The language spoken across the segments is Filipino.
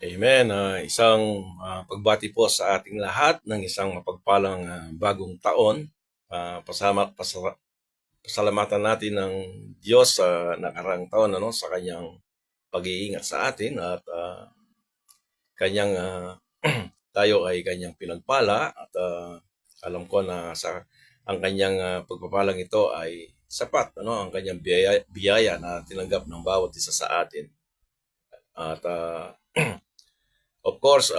Amen. Isang pagbati po sa ating lahat ng isang mapagpalang bagong taon. Pasalamatan natin ng Diyos sa nakarang taon sa kanyang pag-iingat sa atin at kanyang tayo ay kanyang pinagpala at alam ko na ang kanyang pagpapalang ito ay sapat, ang kanyang biyaya na tinanggap ng bawat isa sa atin. At of course,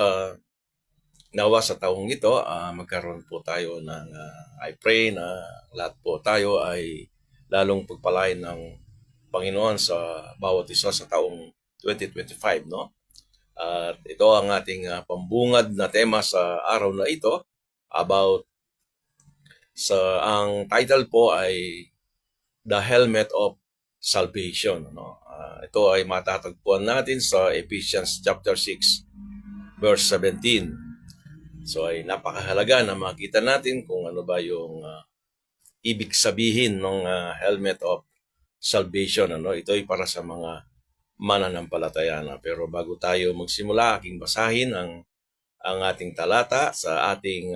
nawa sa taong ito, magkaroon po tayo ng, I pray na lahat po tayo ay lalong pagpalain ng Panginoon sa bawat isa sa taong 2025, no? At ito ang ating pambungad na tema sa araw na ito about ang title po ay The Helmet of Salvation, no? Ito ay matatagpuan natin sa Ephesians chapter 6 verse 17. So ay napakahalaga na makita natin kung ano ba yung ibig sabihin ng helmet of salvation. Ito ay para sa mga mananampalataya na. Pero bago tayo magsimula, aking basahin ang ating talata sa ating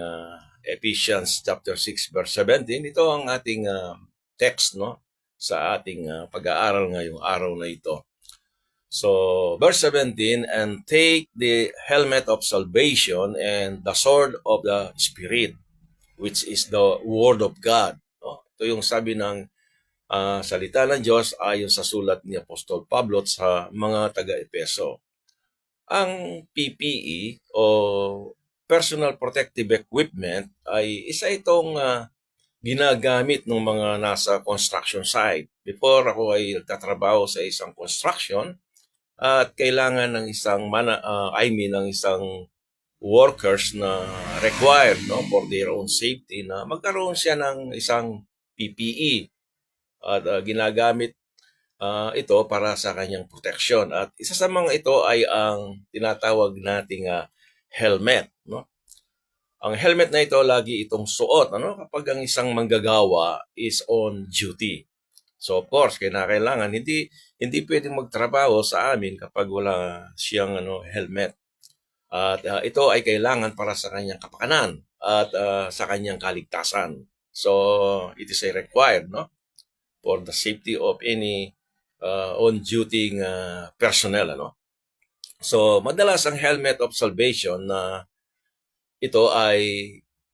Ephesians chapter 6 verse 17. Ito ang ating text, no, sa ating pag-aaral ngayong araw na ito. So, verse 17, and take the helmet of salvation and the sword of the Spirit, which is the Word of God. No? Ito yung sabi ng salita ng Diyos ayon sa sulat ni Apostol Pablo sa mga taga-Epeso. Ang PPE o Personal Protective Equipment ay isa itong ginagamit ng mga nasa construction site. Before ako ay nagtatrabaho sa isang construction, at kailangan ng ng isang workers na required, no, for their own safety na magkaroon siya ng isang PPE at ginagamit ito para sa kanyang protection. At isa sa mga ito ay ang tinatawag nating helmet, no? Ang helmet na ito lagi itong suot, kapag ang isang manggagawa is on duty. So of course, kailangan hindi pwedeng magtrabaho sa amin kapag wala siyang helmet. At ito ay kailangan para sa kanyang kapakanan at sa kanyang kaligtasan. So it is a required, no, for the safety of any on-duty personnel, So madalas ang helmet of salvation na ito ay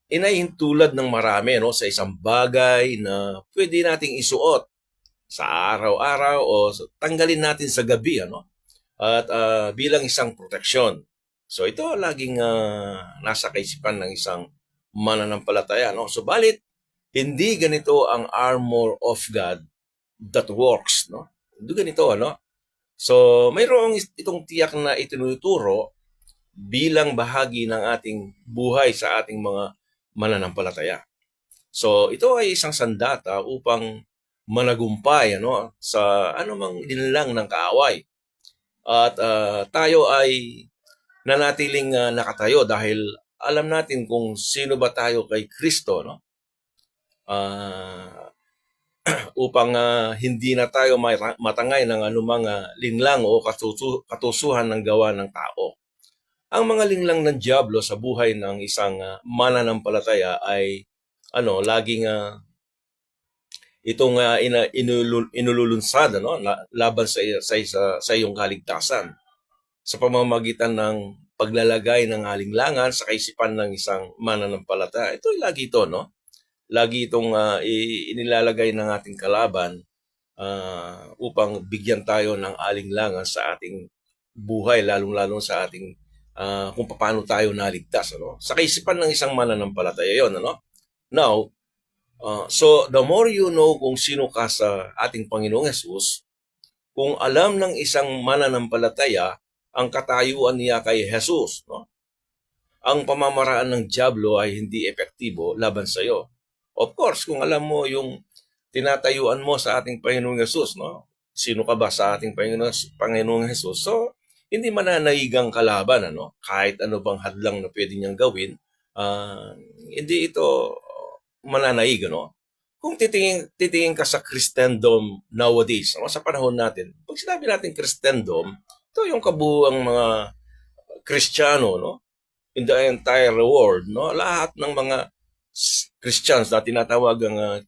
inahintulad ng marami, no, sa isang bagay na pwede nating isuot sa araw-araw o tanggalin natin sa gabi, at bilang isang proteksyon. So ito laging nasa kaisipan ng isang mananampalataya, Subalit hindi ganito ang armor of God that works, Hindi ganito, So mayroong itong tiyak na itinuturo bilang bahagi ng ating buhay sa ating mga mananampalataya. So ito ay isang sandata upang managumpay sa anumang linlang ng kaaway. At tayo ay nanatiling nakatayo dahil alam natin kung sino ba tayo kay Kristo, upang hindi na tayo matangay ng anumang linlang o katusuhan ng gawa ng tao. Ang mga linlang ng diablo sa buhay ng isang mananampalataya ay laging itong inululunsad laban sa iyong kaligtasan sa pamamagitan ng paglalagay ng alinlangan sa kaisipan ng isang mananampalataya. Ito ay lagi ito, Lagi itong inilalagay ng ating kalaban upang bigyan tayo ng alinlangan sa ating buhay, lalong-lalo sa ating kung paano tayo naligtas, Sa kaisipan ng isang mananampalataya 'yon, Now, so the more you know kung sino ka sa ating Panginoong Hesus, kung alam ng isang mananampalataya ang katayuan niya kay Hesus, ang pamamaraan ng diablo ay hindi epektibo laban sa iyo. Of course, kung alam mo yung tinatayuan mo sa ating Panginoong Hesus, Sino ka ba sa ating Panginoong Hesus? So, hindi mananayigang kalaban, Kahit ano bang hadlang na pwede niyang gawin, hindi ito mananaig, Kung titingin ka sa Christendom nowadays, sa panahon natin, pag sinabi natin Christendom, ito yung kabuuang mga Kristiyano, no? In the entire world, no? Lahat ng mga Christians na tinatawagang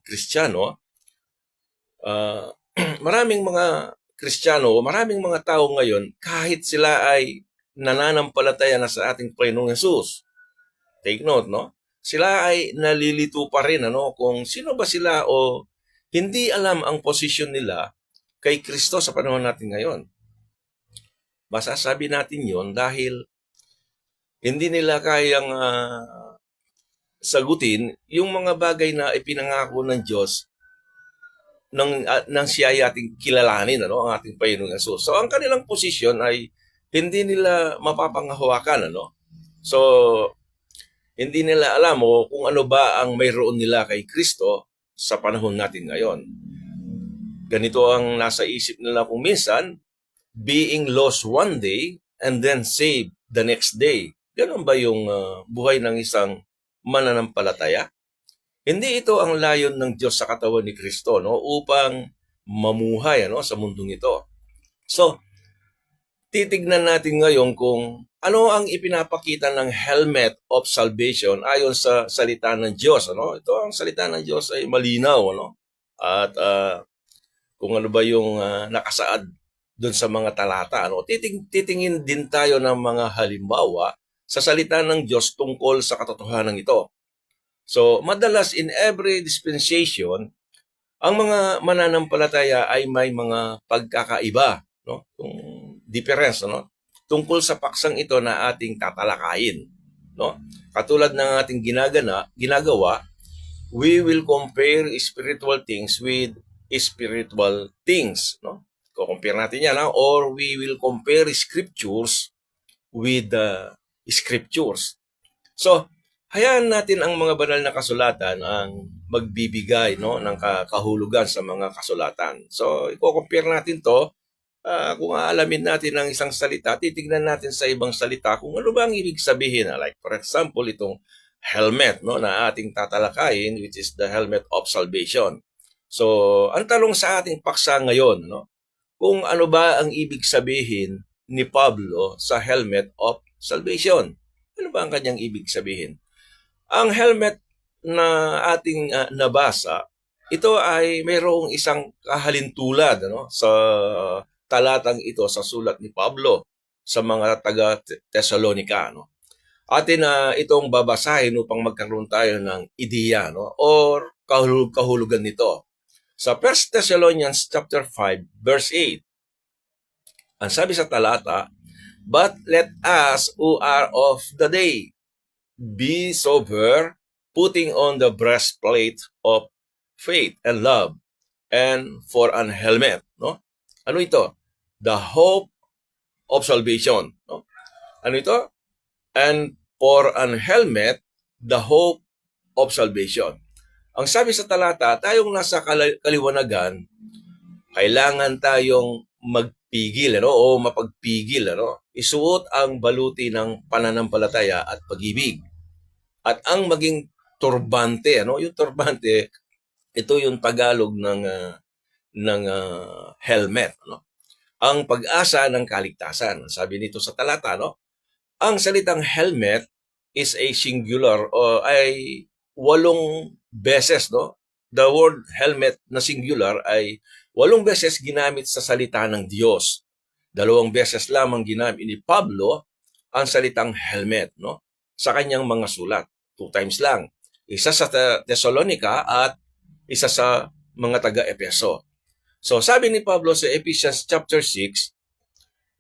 Kristiyano, maraming mga Kristiyano, maraming mga tao ngayon kahit sila ay nananampalataya na sa ating Panginoong Hesus. Take note, no? Sila ay nalilito pa rin kung sino ba sila o hindi alam ang posisyon nila kay Kristo sa panahon natin ngayon. Masasabi natin yon dahil hindi nila kayang sagutin yung mga bagay na ipinangako ng Diyos nang siya ay ating kilalanin, ang ating Panginoong Hesus. So, ang kanilang posisyon ay hindi nila mapapanghawakan, So, hindi nila alam kung ano ba ang mayroon nila kay Kristo sa panahon natin ngayon. Ganito ang nasa isip nila kung minsan, being lost one day and then saved the next day. Ganun ba yung buhay ng isang mananampalataya? Hindi ito ang layon ng Diyos sa katawan ni Kristo, upang mamuhay sa mundong ito. So, titignan natin ngayon kung ano ang ipinapakita ng helmet of salvation ayon sa salita ng Diyos. Ito ang salita ng Diyos ay malinaw. At kung ano ba yung nakasaad doon sa mga talata. Titingin din tayo ng mga halimbawa sa salita ng Diyos tungkol sa katotohanan ito. So, madalas in every dispensation, ang mga mananampalataya ay may mga pagkakaiba, yung difference, tungkol sa paksang ito na ating tatalakayin, Katulad ng ating ginagawa, we will compare spiritual things with spiritual things, Kukompare natin yan, or we will compare scriptures with the scriptures. So, hayaan natin ang mga banal na kasulatan ang magbibigay ng kahulugan sa mga kasulatan. So, i-compare natin to. Kung aalamin natin ang isang salita, titignan natin sa ibang salita kung ano ba ang ibig sabihin. Like for example, itong helmet na ating tatalakayin, which is the helmet of salvation. So, ang tanong sa ating paksa ngayon, kung ano ba ang ibig sabihin ni Pablo sa helmet of salvation. Ano ba ang kanyang ibig sabihin? Ang helmet na ating nabasa, ito ay mayroong isang kahalintulad sa talatang ito sa sulat ni Pablo sa mga taga-Thessalonica. Atin na itong babasahin upang magkaroon tayo ng ideya or kahulugan nito. Sa 1 Thessalonians chapter 5 verse 8, ang sabi sa talata, "But let us who are of the day be sober, putting on the breastplate of faith and love, and for an helmet." Ano ito? The hope of salvation. Ano ito? And for an helmet, the hope of salvation. Ang sabi sa talata, tayong nasa kaliwanagan, kailangan tayong magpigil o mapagpigil. Isuot ang baluti ng pananampalataya at pag-ibig. At ang maging turbante, yung turbante, ito yung Tagalog ng helmet. Ang pag-asa ng kaligtasan. Sabi nito sa talata, ang salitang helmet is a singular o ay 8 beses, The word helmet na singular ay 8 beses ginamit sa salita ng Diyos. 2 beses lamang ginamit ni Pablo ang salitang helmet, sa kanyang mga sulat. 2 times lang. Isa sa Thessalonica at isa sa mga taga-Epeso. So sabi ni Pablo sa Ephesians chapter 6,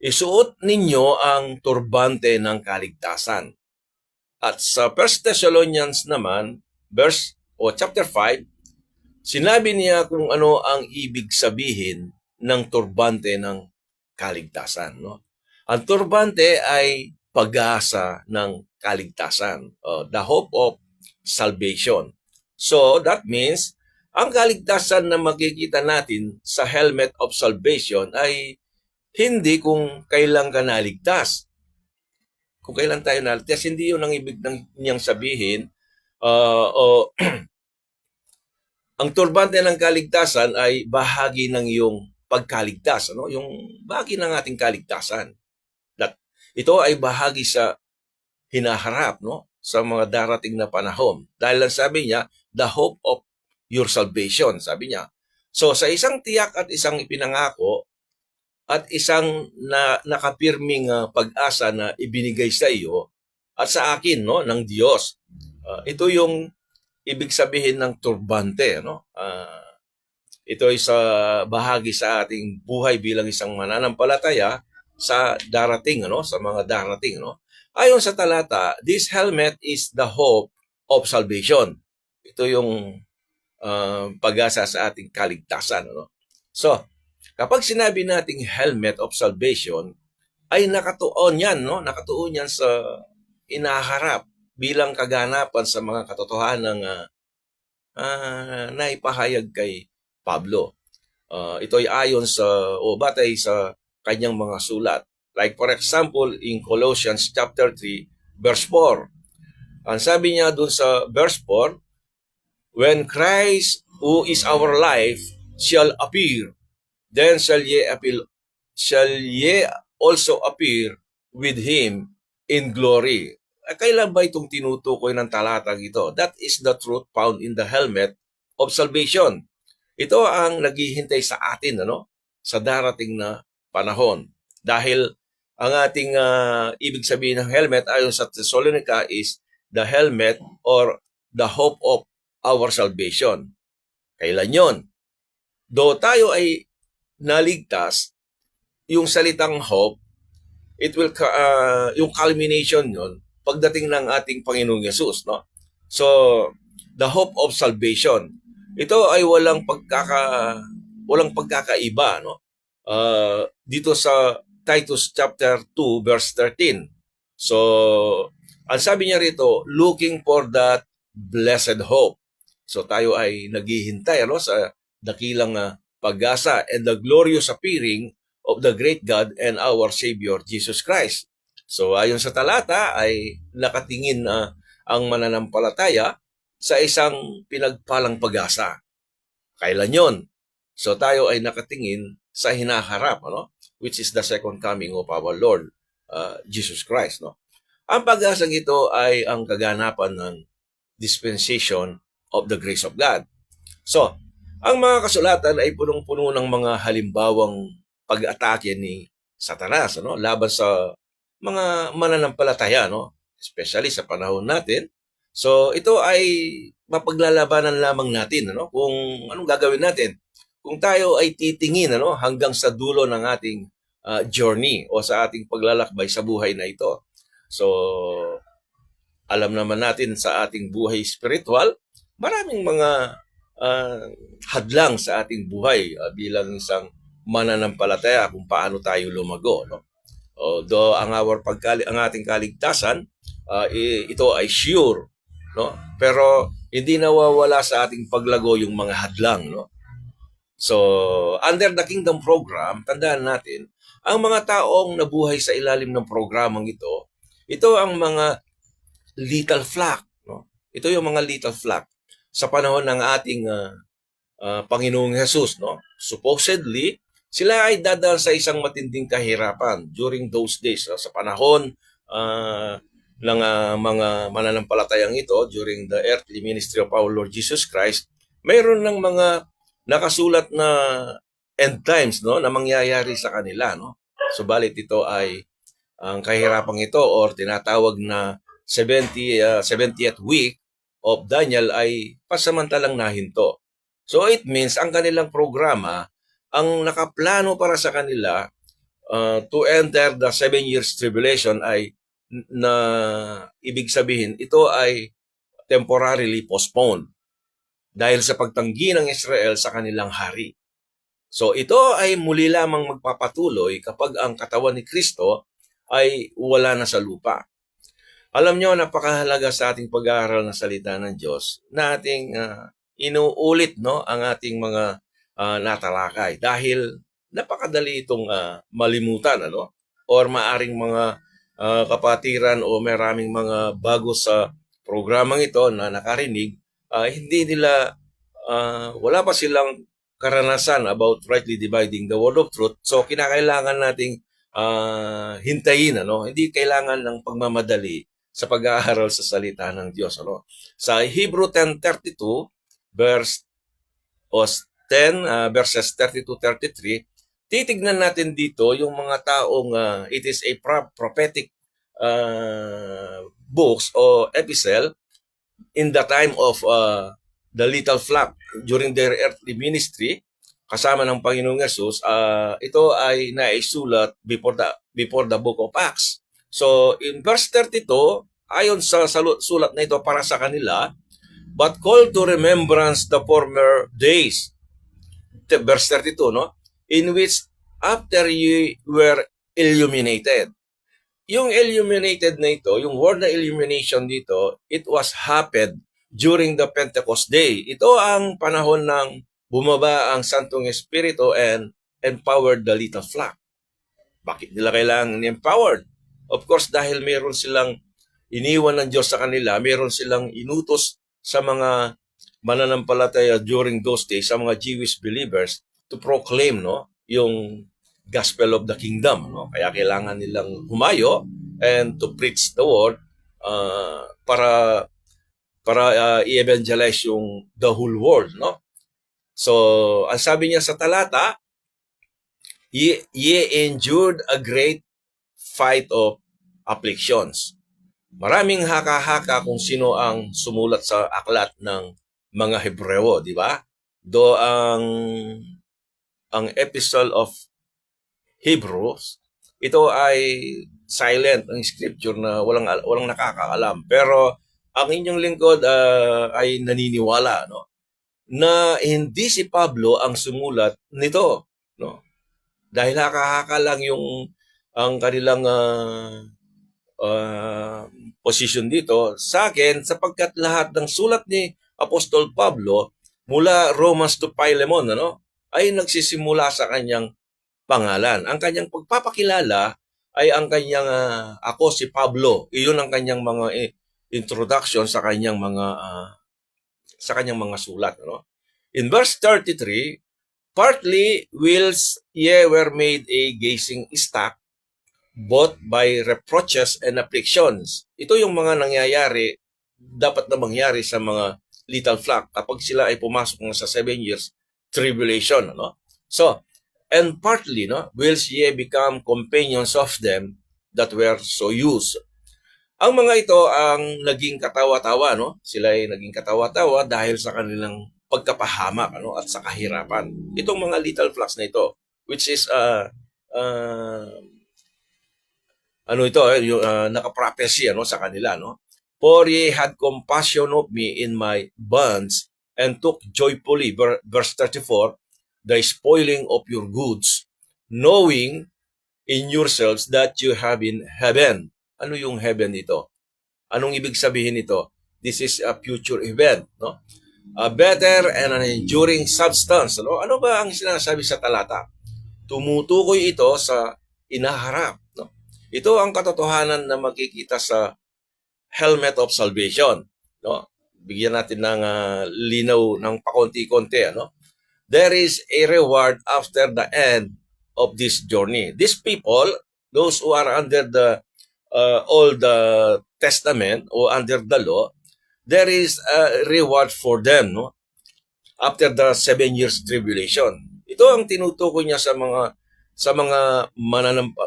isuot ninyo ang turbante ng kaligtasan. At sa 1 Thessalonians naman, chapter 5, sinabi niya kung ano ang ibig sabihin ng turbante ng kaligtasan. Ang turbante ay pag-asa ng kaligtasan, the hope of salvation. So that means, ang kaligtasan na makikita natin sa helmet of salvation ay hindi kung kailan ka naligtas. Kung kailan tayo naligtas, hindi yun ang ibig niyang sabihin. Ang turbante ng kaligtasan ay bahagi ng iyong pagkaligtas, yung bahagi ng ating kaligtasan. ito ay bahagi sa hinaharap, no, sa mga darating na panahon. Dahil lang sabi niya, the hope of your salvation, sabi niya. So sa isang tiyak at isang ipinangako at isang nakapirming pag-asa na ibinigay sa iyo at sa akin, no, ng Diyos. Ito yung ibig sabihin ng turbante, no? Ito ay sa bahagi sa ating buhay bilang isang mananampalataya sa darating, ano, sa mga darating, no? Ayon sa talata, this helmet is the hope of salvation. Ito yung pag-asa sa ating kaligtasan, ano? So, kapag sinabi nating helmet of salvation, ay nakatuon yan, no? Nakatuon yan sa inaharap bilang kaganapan sa mga katotohanan ng naipahayag kay Pablo. Ito ay ayon sa batay sa kanyang mga sulat. Like for example, in Colossians chapter 3, verse 4. Ang sabi niya dun sa verse 4, when Christ, who is our life, shall appear, then shall ye also appear with Him in glory. Kailan ba itong tinutukoy ng talatang ito? That is the truth found in the helmet of salvation. Ito ang naghihintay sa atin, ano, sa darating na panahon. Dahil ang ating ibig sabihin ng helmet ayon sa Thessalonica is the helmet or the hope of our salvation. Kailan yon? Do tayo ay naligtas, yung salitang hope, it will yung culmination yon pagdating ng ating Panginoong Yesus, no? So, the hope of salvation. Ito ay walang pagkakaiba, no? Dito sa Titus chapter 2 verse 13. So, ang sabi niya rito, looking for that blessed hope. So tayo ay naghihintay, ano, sa dakilang pag-asa and the glorious appearing of the great God and our Savior Jesus Christ. So ayon sa talata ay nakatingin ang mananampalataya sa isang pinagpalang pag-asa. Kailan yon? So tayo ay nakatingin sa hinaharap, ano, which is the second coming of our Lord Jesus Christ, no? Ang pag-asang ito ay ang kaganapan ng dispensation of the grace of God. So, ang mga kasulatan ay punong-puno ng mga halimbawang pag-atake ni Satanas, ano, laban sa mga mananampalataya, no, especially sa panahon natin. So, ito ay mapaglalabanan lamang natin, ano, kung anong gagawin natin. Kung tayo ay titingin, ano, hanggang sa dulo ng ating journey o sa ating paglalakbay sa buhay na ito. So, alam naman natin sa ating buhay spiritual, maraming mga hadlang sa ating buhay bilang isang mananampalataya kung paano tayo lumago, no? Although ang ating kaligtasan, ito ay sure, no? Pero hindi nawawala sa ating paglago yung mga hadlang, no? So, under the Kingdom Program, tandaan natin, ang mga taong nabuhay sa ilalim ng programang ito ang mga little flock, no? Ito yung mga little flock sa panahon ng ating Panginoong Hesus, no? Supposedly, sila ay dadaan sa isang matinding kahirapan during those days, sa panahon ng mga mananampalatayang ito during the earthly ministry of our Lord Jesus Christ. Mayroon ng mga nakasulat na end times, no, na mangyayari sa kanila, no? Subalit ito ay ang kahirapang ito or tinatawag na 70th week of Daniel ay pasamantalang nahinto. So it means ang kanilang programa, ang nakaplano para sa kanila to enter the 7 years tribulation ay na ibig sabihin ito ay temporarily postponed dahil sa pagtanggi ng Israel sa kanilang hari. So ito ay muli lamang magpapatuloy kapag ang katawan ni Kristo ay wala na sa lupa. Alam nyo, napakahalaga sa ating pag-aaral ng salita ng Diyos na ating inuulit, no, ang ating mga natalakay dahil napakadali itong malimutan, ano, or maaring mga kapatiran o maraming mga bago sa programang ito na nakarinig, hindi nila, wala pa silang karanasan about rightly dividing the word of truth. So, kinakailangan nating hintayin, ano? Hindi kailangan ng pagmamadali sa pag-aaral sa salita ng Diyos, ano? Sa Hebrew 10:32 verse o 10 verses 30 to 33, titignan natin dito yung mga taong it is a prophetic books o epistle in the time of the little flock during their earthly ministry kasama ng Panginoong Yesus. Ito ay naisulat before the book of Acts. So in verse 32, ayon sa sulat na ito para sa kanila, but call to remembrance the former days. Verse 32, no? In which after ye were illuminated. Yung illuminated na ito, yung word na illumination dito, it was happened during the Pentecost Day. Ito ang panahon ng bumaba ang Santong Espiritu and empowered the little flock. Bakit nila kailangan empowered? Of course, dahil meron silang iniwan ng Diyos sa kanila, meron silang inutos sa mga mananampalataya during those days, sa mga Jewish believers, to proclaim, no, yung gospel of the kingdom, no? Kaya kailangan nilang humayo and to preach the word para i-evangelize yung the whole world, no? So, ang sabi niya sa talata, ye endured a great fight of afflictions. Maraming haka-haka kung sino ang sumulat sa aklat ng mga Hebreo, di ba? Do ang epistle of Hebrews, ito ay silent ang scripture na walang nakakaalam. Pero ang inyong lingkod ay naniniwala, no, na hindi si Pablo ang sumulat nito, no? Dahil haka-haka lang ang kanilang position dito. Sa akin, sapagkat lahat ng sulat ni Apostol Pablo mula Romans to Philemon, ano, ay nagsisimula sa kanyang pangalan. Ang kanyang pagpapakilala ay ang kanyang ako si Pablo. Iyon ang kanyang mga introduction sa kanyang mga sulat, no? In verse 33, partly whilst ye were made a gazing stock both by reproaches and afflictions. Ito yung mga nangyayari, dapat na mangyari sa mga little flock kapag sila ay pumasok sa 7 years tribulation, no? So, and partly, no, whilst ye become companions of them that were so used. Ang mga ito ang naging katawa-tawa, no? Sila ay naging katawa-tawa dahil sa kanilang pagkapahamak, ano, at sa kahirapan. Itong mga little flocks na ito, which is naka-prophecy, ano, sa kanila, no? For ye had compassion of me in my bonds and took joyfully, verse 34, the spoiling of your goods, knowing in yourselves that you have in heaven. Ano yung heaven ito? Anong ibig sabihin nito? This is a future event, no? A better and an enduring substance. Ano ba ang sinasabi sa talata? Tumutukoy ito sa inaharap, no? Ito ang katotohanan na makikita sa helmet of salvation, no? Bigyan natin ng linaw ng pakonti-konti, ano? There is a reward after the end of this journey. These people, those who are under the Old Testament or under the law, there is a reward for them, no? After the 7 years tribulation. Ito ang tinutukoy niya sa mga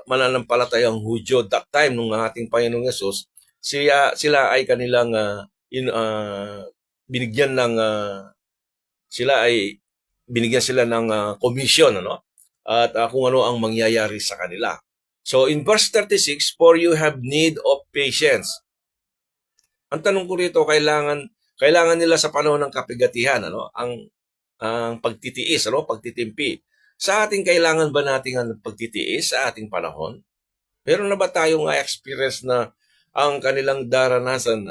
mananampalatayang Hudyo that time nung ating Panginoong Yesus. Sila ay kanilang binigyan sila ng commission, ano? At kung ano ang mangyayari sa kanila. So in verse 36, for you have need of patience. Ang tanong ko rito, kailangan nila sa panahon ng kapigatihan, ano? Ang pagtitiis, ano? Pagtitimpi. Sa ating kailangan ba natin ang pagtitiis sa ating panahon? Meron na ba tayong experience na ang kanilang daranasin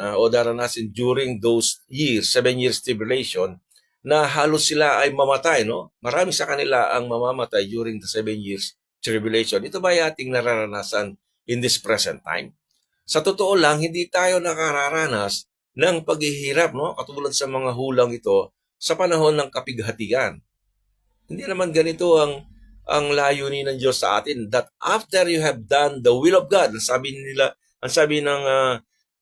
during those years, 7 years tribulation, na halos sila ay mamatay, no? Marami sa kanila ang mamamatay during the 7 years tribulation. Ito ba ay ating nararanasan in this present time? Sa totoo lang, hindi tayo nakararanas ng paghihirap, no? Katulad sa mga hulang ito sa panahon ng kapighatian. Hindi naman ganito ang ang layunin ng Diyos sa atin, that after you have done the will of God, ang sabi ng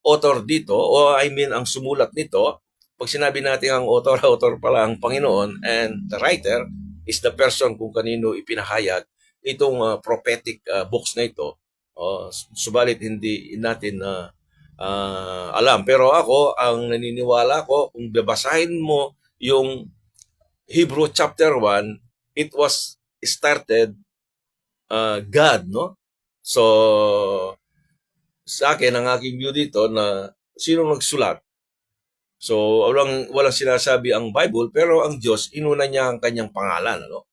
author dito, o I mean ang sumulat nito, pag sinabi natin ang author, author pala ang Panginoon, and the writer is the person kung kanino ipinahayag itong prophetic books na ito. Subalit hindi natin alam. Pero ako, ang naniniwala ko, kung babasahin mo yung Hebrew chapter 1, it was started God, no? So, sa akin, ang aking view dito na sino nagsulat? So, walang sinasabi ang Bible, pero ang Diyos, inuna niya ang kanyang pangalan, ano?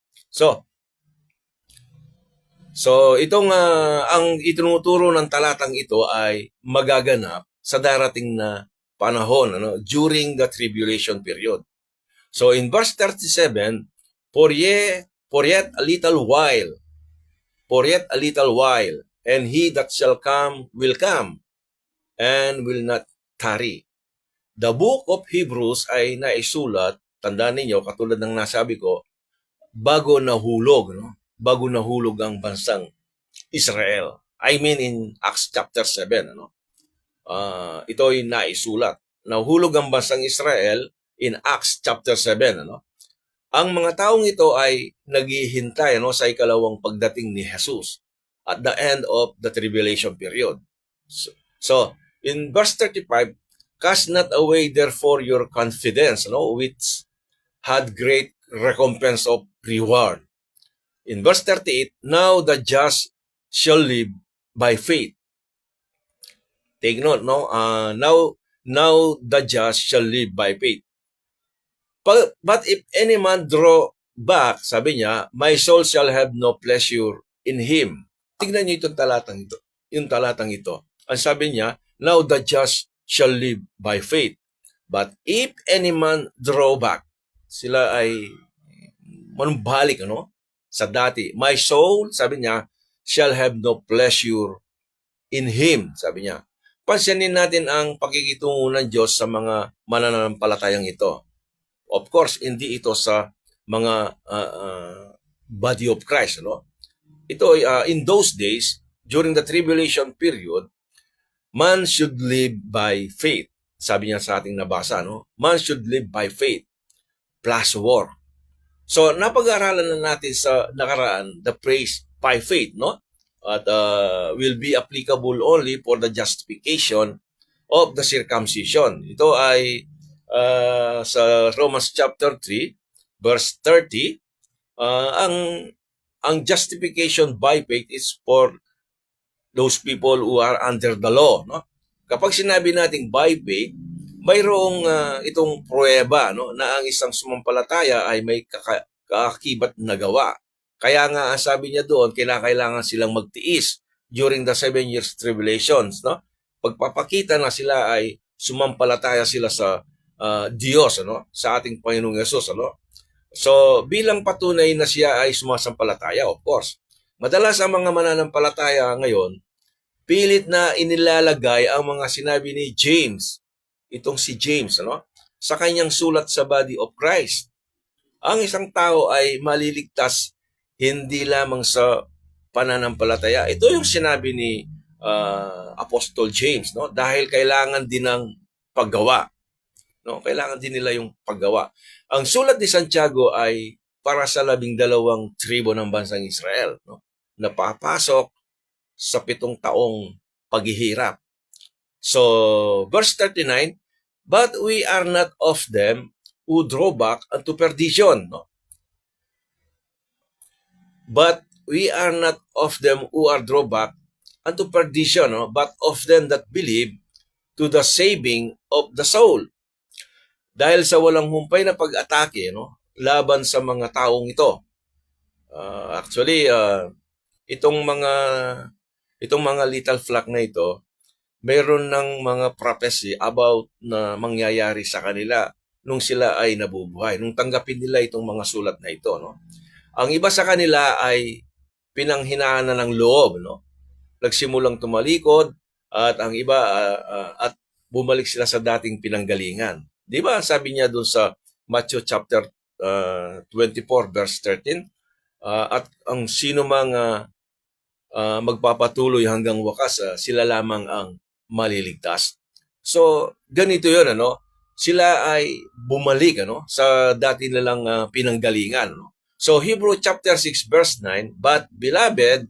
So itong ang itinuturo ng talatang ito ay magaganap sa darating na panahon, ano, during the tribulation period. So in verse 37, for yet a little while, and he that shall come will come, and will not tarry. The book of Hebrews ay naisulat, tandaan ninyo, katulad ng nasabi ko, bago nahulog, no? Bago nahulog ang bansang Israel. I mean in Acts chapter 7, ano? Ito ay naisulat. Nahulog ang bansang Israel in Acts chapter 7, ano? Ang mga taong ito ay naghihintay, ano, sa ikalawang pagdating ni Jesus at the end of the tribulation period. So in verse 35, cast not away therefore your confidence, no, which had great recompense of reward. In verse 38, now the just shall live by faith. Take note, no? Now the just shall live by faith. But if any man draw back, sabi niya, my soul shall have no pleasure in him. Tignan niyo itong talatang ito. Yung talatang ito. Ang sabi niya, now the just shall live by faith. But if any man draw back, sila ay manumbalik, ano? Sa dati. My soul, sabi niya, shall have no pleasure in him, sabi niya. Pansinin natin ang pakikitungo ng Diyos sa mga mananampalatayang ito. Of course, hindi ito sa mga body of Christ, no? Ito in those days, during the tribulation period, man should live by faith. Sabi niya sa ating nabasa, no? Man should live by faith plus war. So, napag-aralan na natin sa nakaraan the phrase by faith, no? At will be applicable only for the justification of the circumcision. Ito ay sa Romans chapter 3, verse 30, ang justification by faith is for those people who are under the law, no? Kapag sinabi nating by faith, mayroong itong pruweba, no, na ang isang sumampalataya ay may kaakibat na gawa. Kaya nga ang sabi niya doon, kailangan silang magtiis during the 7 years tribulations, no? Pagpapakita na sila ay sumampalataya sila sa Diyos, ano, sa ating Panginoong Yesus, ano? So bilang patunay na siya ay sumasampalataya, of course. Madalas ang mga mananampalataya ngayon, pilit na inilalagay ang mga sinabi ni James, itong si James, ano, sa kanyang sulat sa body of Christ. Ang isang tao ay maliligtas hindi lamang sa pananampalataya. Ito yung sinabi ni Apostle James, no? Dahil kailangan din ng paggawa. No? Kailangan din nila yung paggawa. Ang sulat ni Santiago ay para sa 12 tribo ng bansang Israel, no? Na papasok sa 7 taong paghihirap. So, verse 39, but we are not of them who draw back unto perdition, no? But we are not of them who are draw back unto perdition, no? But of them that believe to the saving of the soul. Dahil sa walang humpay na pag-atake, no, laban sa mga taong ito. Actually, itong mga little flock na ito, mayroon ng mga prophecy about na mangyayari sa kanila nung sila ay nabubuhay, nung tanggapin nila itong mga sulat na ito, no? Ang iba sa kanila ay pinanghinaan na ng loob, no? Nagsimulang tumalikod at ang iba at bumalik sila sa dating pinanggalingan. Di ba sabi niya doon sa Matthew chapter 24 verse 13, At ang sino mang magpapatuloy hanggang wakas, sila lamang ang maliligtas. So, ganito yun, ano? Sila ay bumalik, ano, sa dati nilang pinanggalingan, no? So, Hebrew chapter 6 verse 9, "But beloved,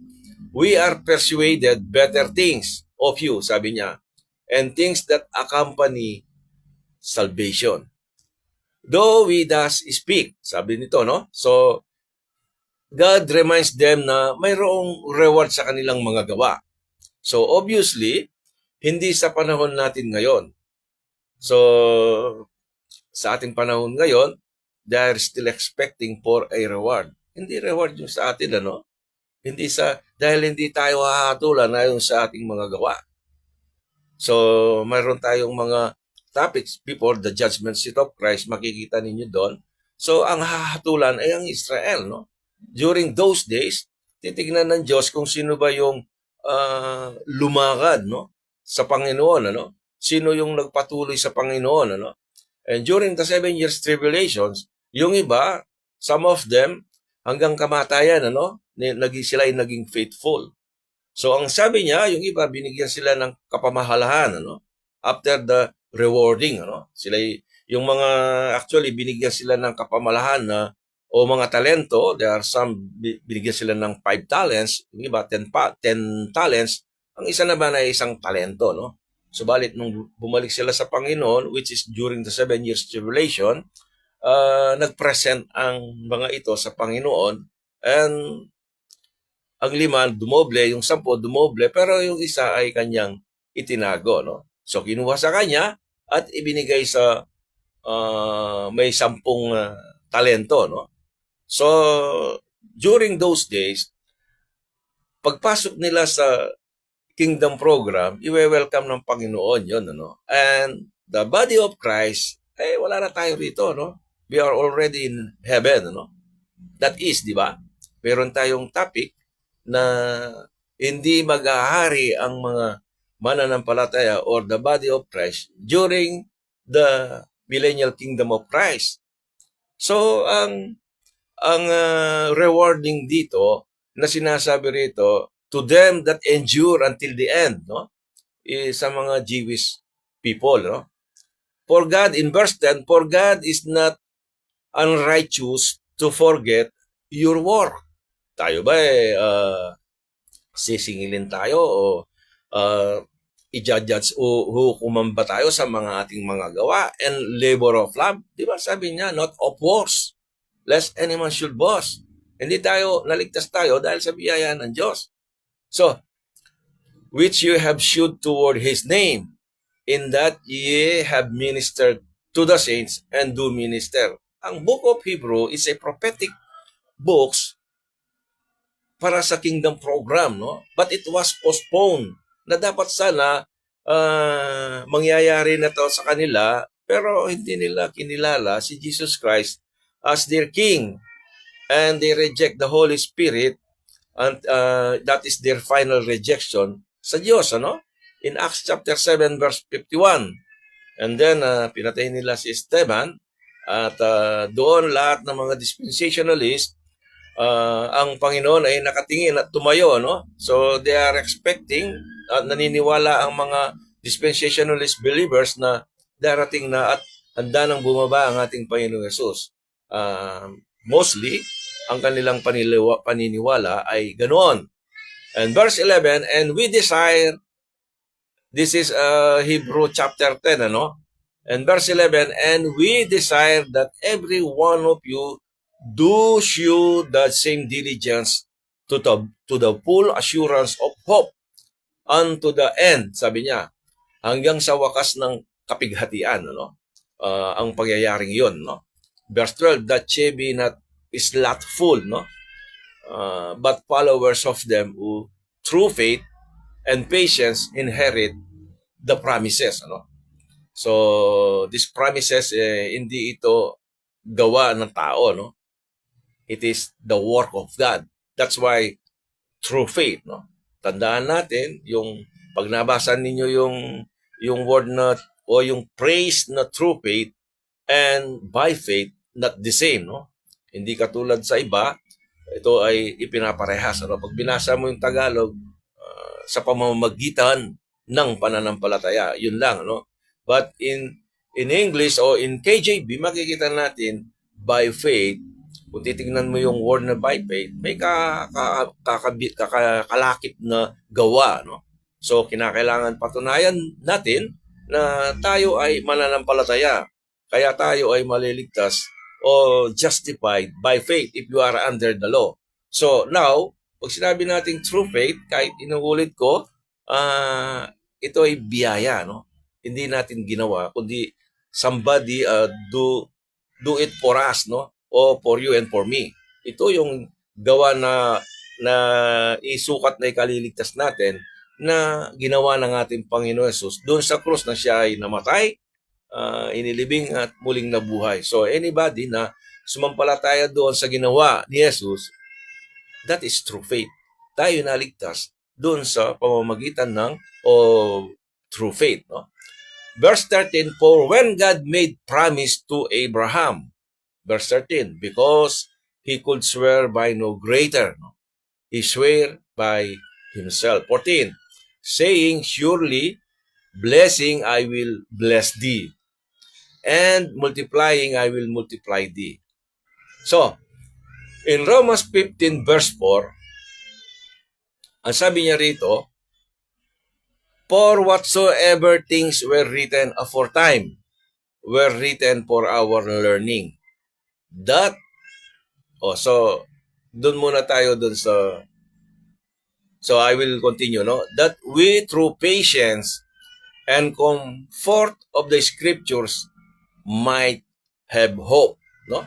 we are persuaded better things of you," sabi niya, "and things that accompany salvation. Though we thus speak," sabi nito, no? So, God reminds them na mayroong reward sa kanilang mga gawa. So, obviously, hindi sa panahon natin ngayon. So, sa ating panahon ngayon, they are still expecting for a reward. Hindi reward yung sa atin, ano? Hindi dahil hindi tayo hahatulan ayon sa ating mga gawa. So, mayroon tayong mga topics before the judgment seat of Christ, makikita ninyo doon. So, ang hahatulan ay ang Israel, no? During those days, titignan ng Diyos kung sino ba yung lumakad, no? Sa Panginoon, ano? Sino yung nagpatuloy sa Panginoon, ano? And during the 7 years tribulations, yung iba, some of them, hanggang kamatayan, ano? Sila ay naging faithful. So ang sabi niya, yung iba binigyan sila ng kapamahalahan, ano? After the rewarding, ano? Yung mga actually binigyan sila ng kapamahalahan na o mga talento. There are some binigyan sila ng 5 talents, yung iba 10 talents. Ang isa naman ay isang talento, no? Subalit nung bumalik sila sa Panginoon, which is during the 7 years tribulation, nag-present ang mga ito sa Panginoon, and ang 5 dumoble, yung 10 dumoble, pero yung isa ay kanyang itinago, no? So kinuha sa kanya at ibinigay sa may 10 talento, no? So during those days, pagpasok nila sa kingdom program, i-welcome ng Panginoon yon, ano? And the body of Christ, wala na tayo rito, no? We are already in heaven, no? That is, di ba? Meron tayong topic na hindi mag-ahari ang mga mananampalataya or the body of Christ during the millennial kingdom of Christ. So, ang rewarding dito na sinasabi rito, to them that endure until the end, no? Sa mga Jewish people, no? For God, in verse 10, "For God is not unrighteous to forget your work." Tayo ba sisingilin tayo o i-judge o hukuman ba tayo sa mga ating mga gawa and labor of love? Di ba sabi niya, not of works, lest any man should boast. Hindi naligtas tayo dahil sa biyaya ng Diyos. So, which you have shewed toward His name, in that ye have ministered to the saints and do minister. Ang book of Hebrew is a prophetic books para sa kingdom program, no? But it was postponed na dapat sana mangyayari na to sa kanila, pero hindi nila kinilala si Jesus Christ as their King, and they reject the Holy Spirit, and that is their final rejection sa Diyos, ano? In Acts chapter 7 verse 51. And then pinatay nila si Esteban, at doon lahat ng mga dispensationalist, ang Panginoon ay nakatingin at tumayo, no? So they are expecting at naniniwala ang mga dispensationalist believers na darating na at handa nang bumaba ang ating Panginoong Yesus. Mostly, ang kanilang paniniwala ay ganoon. And verse 11, "And we desire," this is Hebrew chapter 10, ano? And verse 11, "And we desire that every one of you do shew the same diligence to the full assurance of hope unto the end," sabi niya, hanggang sa wakas ng kapighatian, ano? Ang pangyayaring yon, no? Verse 12, "That ye be not slothful, no? But followers of them who through faith and patience inherit the promises, ano? So these promises, hindi ito gawa ng tao, no? It is the work of God. That's why through faith, no? Tandaan natin yung pag nabasa ninyo yung word na o yung praise na through faith and by faith, not the same, no? Hindi katulad sa iba ito ay ipinaparehas. Ano? Pag binasa mo yung Tagalog, sa pamamagitan ng pananampalataya, yun lang. No? But in English o in KJV, makikita natin by faith. Kung titingnan mo yung word na by faith, may kakalakip na gawa. No? So, kinakailangan patunayan natin na tayo ay mananampalataya. Kaya tayo ay maliligtas o justified by faith if you are under the law. So, now, pag sinabi nating true faith, kahit inuulit ko, ito ay biyaya, no? Hindi natin ginawa, kundi somebody do it for us, no? O for you and for me. Ito yung gawa na isukat na ikaliligtas natin na ginawa ng ating Panginoon Jesus doon sa krus na siya ay namatay, inilibing at muling nabuhay. So anybody na sumampalataya doon sa ginawa ni Jesus, that is true faith. Tayo naligtas doon sa pamamagitan ng true faith. No? Verse 13, for when God made promise to Abraham, verse 13, because he could swear by no greater, no? He swore by himself. 14, saying, surely blessing I will bless thee, and multiplying I will multiply thee. So, in Romans 15 verse 4, ang sabi niya rito, for whatsoever things were written aforetime were written for our learning. That, so, dun muna tayo dun sa, so I will continue, no? That we through patience and comfort of the scriptures might have hope, no?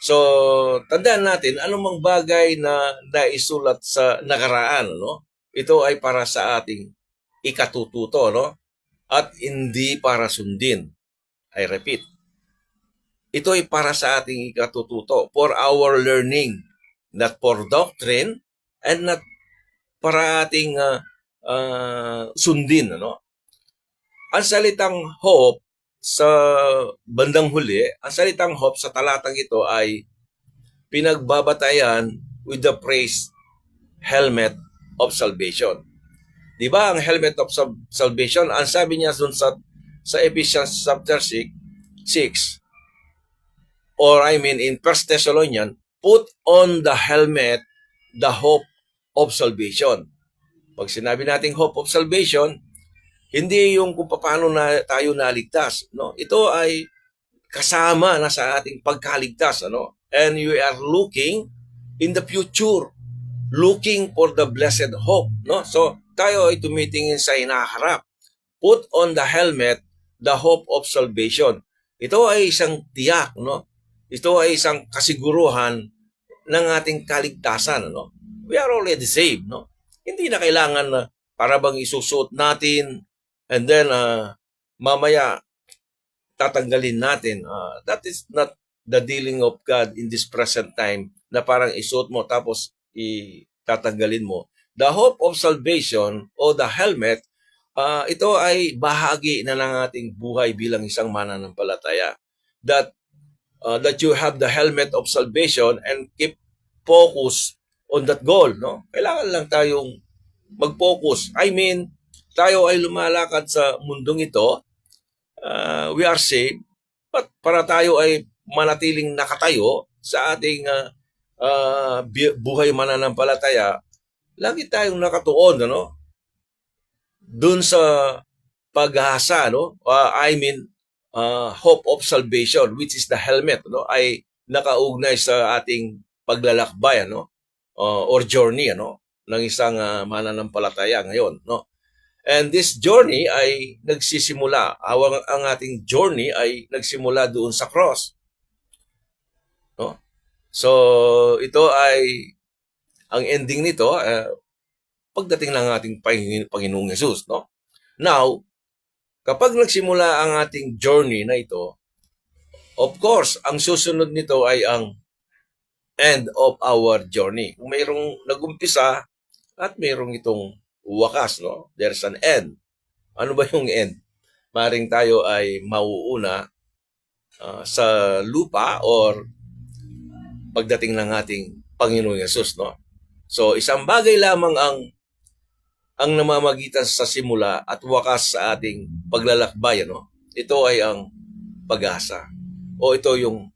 So, tandaan natin, anumang bagay na naisulat sa nakaraan, no? Ito ay para sa ating ikatututo, no? At hindi para sundin. I repeat, ito ay para sa ating ikatututo, for our learning, not for doctrine, and not para ating sundin, no? Ang salitang hope sa bandang huli, ang salitang hope sa talatang ito ay pinagbabatayan with the praise helmet of salvation. Di ba ang helmet of salvation, ang sabi niya dun sa Ephesians chapter 6, or I mean in 1 Thessalonians, put on the helmet, the hope of salvation. Pag sinabi nating hope of salvation, hindi yung kung paano na tayo naligtas, no? Ito ay kasama na sa ating pagkaligtas, ano? And we are looking in the future, looking for the blessed hope, no? So, tayo ay tumitingin sa inaharap. Put on the helmet, the hope of salvation. Ito ay isang tiyak, no? Ito ay isang kasiguruhan ng ating kaligtasan, no? We are already saved, no? Hindi na kailangan na para bang isusuot natin and then mamaya tatanggalin natin. That is not the dealing of God in this present time na parang isuot mo tapos tatanggalin mo. The hope of salvation o the helmet, ito ay bahagi na ng ating buhay bilang isang mananampalataya. That you have the helmet of salvation and keep focus on that goal. No? Kailangan lang tayong mag-focus. I mean, tayo ay lumalakad sa mundong ito. We are saved, but para tayo ay manatiling nakatayo sa ating buhay mananampalataya, lagi tayong nakatuon, ano? Doon sa pag-asa, no? Hope of salvation, which is the helmet, no? Ay nakaugnay sa ating paglalakbay, ano? Or journey, ano? Ng isang mananampalataya ngayon, no? And this journey ay nagsisimula, ang ating journey ay nagsimula doon sa cross. No? So, ito ay, ang ending nito, pagdating ng ating Panginoong Jesus. No? Now, kapag nagsimula ang ating journey na ito, of course, ang susunod nito ay ang end of our journey. Kung mayroong nagumpisa at mayroong itong wakas, no? There's an end. Ano ba yung end? Maring tayo ay mauuna sa lupa or pagdating ng ating Panginoong Yesus, no? So, isang bagay lamang ang namamagitan sa simula at wakas sa ating paglalakbay, ano? Ito ay ang pag-asa. O ito yung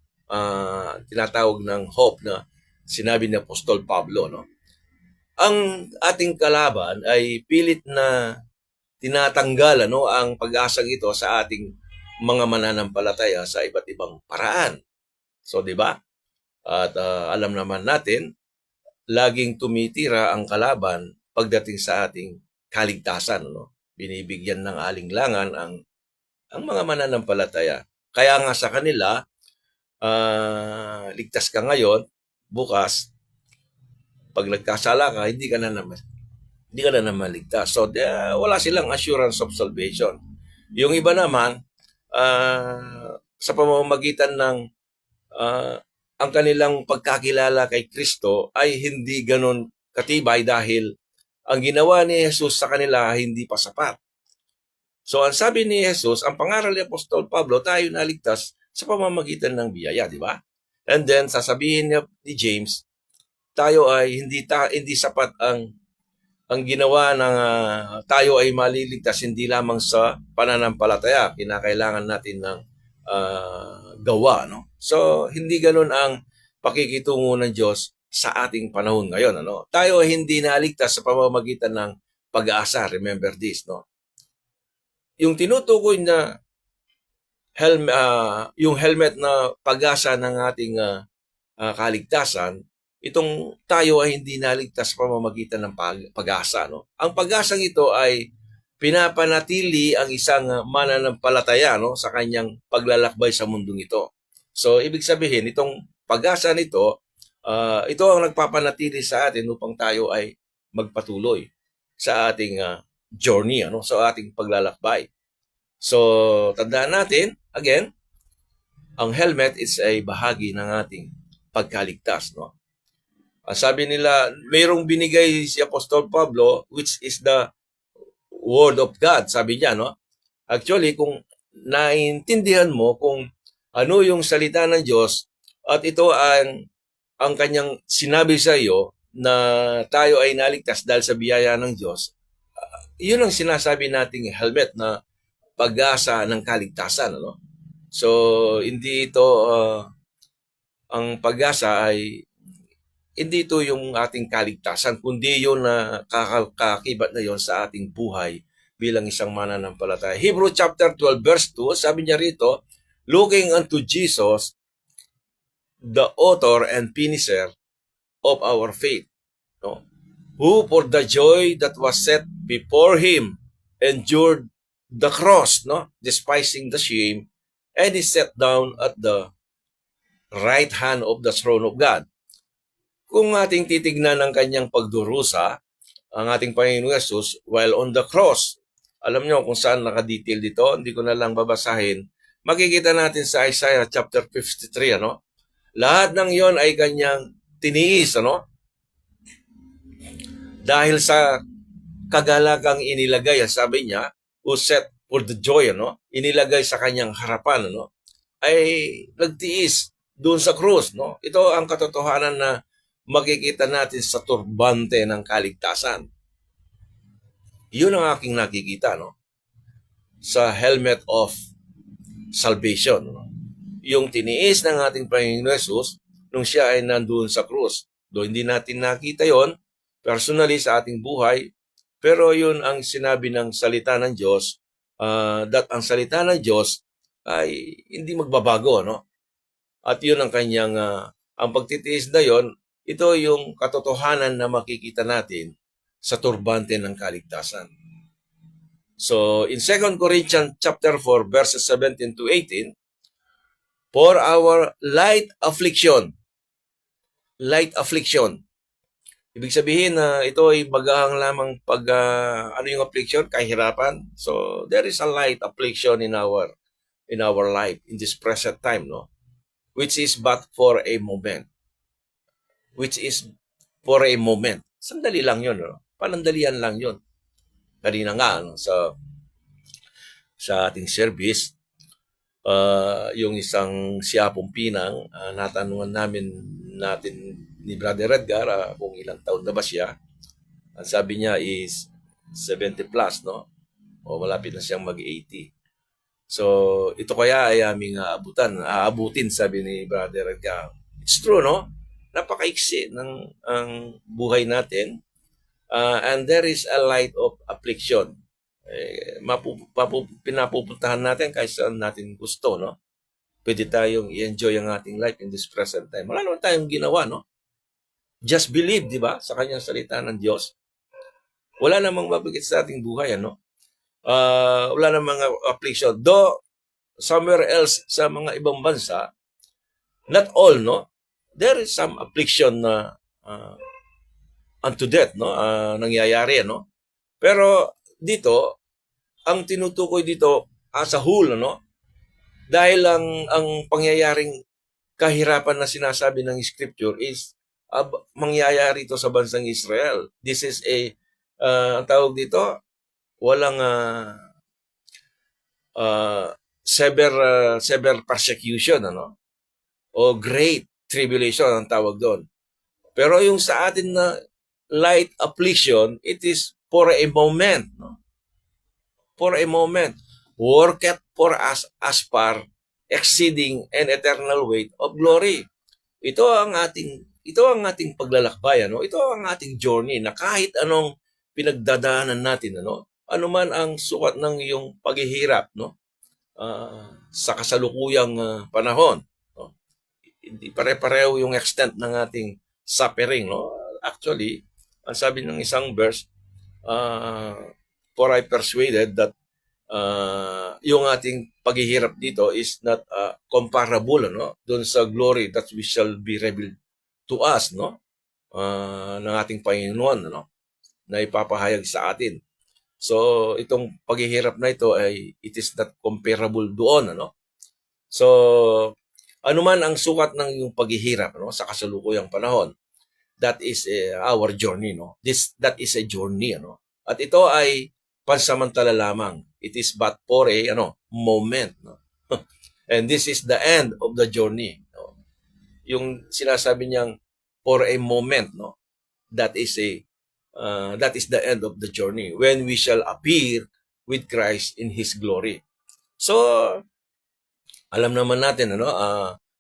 tinatawag ng hope na sinabi ni Apostol Pablo, no? Ang ating kalaban ay pilit na tinatanggal, ano, ang pag-asang ito sa ating mga mananampalataya sa iba't ibang paraan. So, di ba? At alam naman natin, laging tumitira ang kalaban pagdating sa ating kaligtasan, no? Binibigyan ng alinlangan ang mga mananampalataya. Kaya nga sa kanila, ligtas ka ngayon, bukas, pag nagkasala ka, hindi ka na naman ligtas. So, wala silang assurance of salvation. Yung iba naman, sa pamamagitan ng ang kanilang pagkakilala kay Kristo ay hindi ganon katibay dahil ang ginawa ni Jesus sa kanila hindi pa sapat. So, ang sabi ni Jesus, ang pangaral ni Apostol Pablo, tayo naligtas sa pamamagitan ng biyaya, di ba? And then, sasabihin ni James, tayo ay hindi sapat ang ginawa ng tayo ay maliligtas hindi lamang sa pananampalataya. Kinakailangan natin ng gawa, no? So, hindi ganun ang pakikitungo ng Diyos sa ating panahon ngayon, ano? Tayo ay hindi naligtas sa pamamagitan ng pag-asa. Remember this, no? Yung tinutukoy na yung helmet na pag-asa ng ating kaligtasan, itong tayo ay hindi naligtas sa pamamagitan ng pag-asa, no? Ang pag-asang ito ay pinapanatili ang isang mananampalataya, no, sa kanyang paglalakbay sa mundong ito. So, ibig sabihin, itong pag-asa nito, ito ang nagpapanatili sa atin upang tayo ay magpatuloy sa ating journey, ano, sa ating paglalakbay. So, tandaan natin, again, ang helmet is ay bahagi ng ating pagkaligtas, no? Sabi nila, mayroong binigay si Apostol Pablo, which is the Word of God, sabi niya, no? Actually, kung naiintindihan mo kung ano yung salita ng Diyos at ito ang kanyang sinabi sa iyo na tayo ay naligtas dahil sa biyaya ng Diyos, yun ang sinasabi nating helmet na pag-asa ng kaligtasan, ano? So, hindi ito, ang pag-asa ay hindi ito yung ating kaligtasan, kundi yun na kakakibat na yon sa ating buhay bilang isang mananampalataya. Hebrew chapter 12 verse 2, sabi niya rito, looking unto Jesus, the author and finisher of our faith, no? Who for the joy that was set before him endured the cross, no? Despising the shame, and is set down at the right hand of the throne of God. Kung ating titignan ang kanyang pagdurusa, ang ating Panginoong Yesus, while on the cross, alam nyo kung saan nakadetail dito, hindi ko na lang babasahin, makikita natin sa Isaiah chapter 53, ano? Lahat ng yon ay kanyang tiniis, ano? Dahil sa kagalakang inilagay, sabi niya, who set for the joy, ano? Inilagay sa kanyang harapan, ano? Ay nagtiis doon sa krus, no? Ito ang katotohanan na makikita natin sa turbante ng kaligtasan. Yun ang aking nakikita, no? Sa helmet of salvation, no? Yung tiniis ng ating Panginoon Jesus nung siya ay nandoon sa krus. Do hindi natin nakita yon personally sa ating buhay, pero yun ang sinabi ng salita ng Diyos, that ang salita ng Diyos ay hindi magbabago, no? At yun ang kanyang, ang pagtitiis na yon, ito yung katotohanan na makikita natin sa turbante ng kaligtasan. So, in 2 Corinthians chapter 4, verses 17 to 18, for our light affliction, ibig sabihin na ito ay bagahang lamang pag, ano yung affliction? Kahirapan. So, there is a light affliction in our life, in this present time, no? Which is but for a moment. Sandali lang yun, no? Panandalian lang yun. Kanina nga, no, sa ating service, yung isang siyapong pinang, natanungan natin ni Brother Edgar, kung ilang taon na ba siya. Ang sabi niya is 70 plus, no? O malapit na siyang mag-80. So, ito kaya ay aming aabutin, sabi ni Brother Edgar. It's true, no? Napakaiksi ng ang buhay natin. And there is a light of affliction. Pinapupuntahan natin kahit saan natin gusto, no? Pwede tayong i-enjoy ang ating life in this present time. Wala naman tayong ginawa, no? Just believe, di ba? Sa kanyang salita ng Diyos. Wala namang mabigit sa ating buhay, ano? Wala namang affliction. Though, somewhere else, sa mga ibang bansa, not all, no? There is some affliction na unto death, no? Nangyayari, no? Pero dito, ang tinutukoy dito as a whole, no? Dahil ang pangyayaring kahirapan na sinasabi ng Scripture is mangyayari ito sa bansang Israel. This is ang tawag dito, walang severe persecution, ano? O great tribulation ang tawag doon. Pero yung sa atin na light affliction, it is for a moment, no? For a moment. Worketh for us as far exceeding an eternal weight of glory. Ito ang ating paglalakbay, ano? Ito ang ating journey na kahit anong pinagdadaanan natin, ano? Ano man ang sukat ng iyong paghihirap, no? Sa kasalukuyang panahon, no? Hindi pare-pareho yung extent ng ating suffering, no? Actually, ang sabi ng isang verse, for I persuaded that yung ating paghihirap dito is not comparable, no? Doon sa glory that we shall be revealed to us, no? Ng ating Panginoon, no? Na ipapahayag sa atin. So, itong paghihirap na ito ay it is not comparable doon, ano? So, ano man ang sukat ng yung paghihirap, no? Sa kasalukuyang panahon, that is our journey, no? That is a journey, ano? At ito ay pansamantala lamang. It is but for a moment, no? And this is the end of the journey, no? Yung sinasabi niyang for a moment, no? That is the end of the journey when we shall appear with Christ in His glory. So, alam naman natin,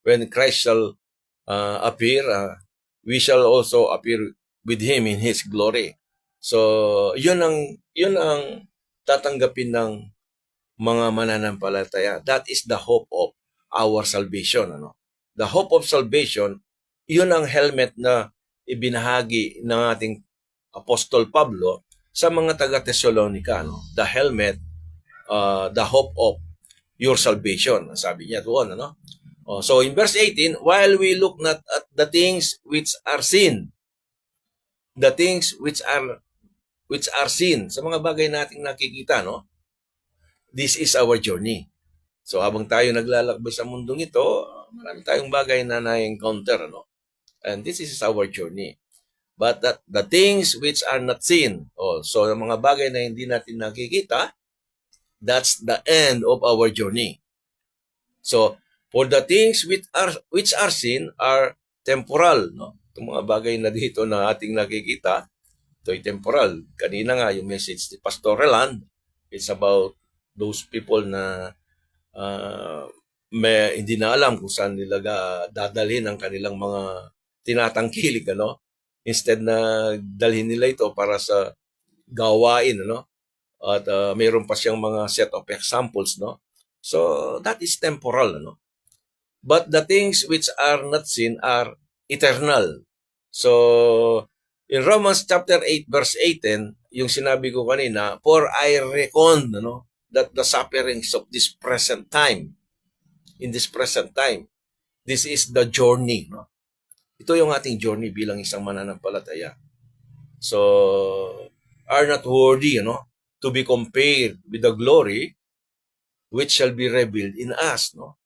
when Christ shall appear, we shall also appear with Him in His glory. So, yun ang tatanggapin ng mga mananampalataya. That is the hope of our salvation, ano? The hope of salvation, yun ang helmet na ibinahagi ng ating Apostol Pablo sa mga taga-Thessalonica, no? The helmet, the hope of your salvation, sabi niya doon, ano? So in verse 18, while we look not at the things which are seen, the things which are seen, sa mga bagay nating nakikita, no? This is our journey. So habang tayo naglalakbay sa mundong ito, marami tayong bagay na na-encounter, no? And this is our journey. But the things which are not seen, so yung mga bagay na hindi natin nakikita, that's the end of our journey. So, for the things which are seen are temporal, no? Itong mga bagay na dito na ating nakikita, ito ay temporal. Kanina nga yung message ni Pastor Reland, it's about those people na hindi na alam kung saan nila dadalhin ang kanilang mga tinatangkilik, ano? Instead na dalhin nila ito para sa gawain, ano? At mayroon pa siyang mga set of examples, no? So, that is temporal, ano? But the things which are not seen are eternal. So, in Romans chapter 8, verse 18, yung sinabi ko kanina, for I reckon, that the sufferings of this present time, in this present time, this is the journey, no? Ito yung ating journey bilang isang mananampalataya. So, are not worthy, to be compared with the glory which shall be revealed in us, no?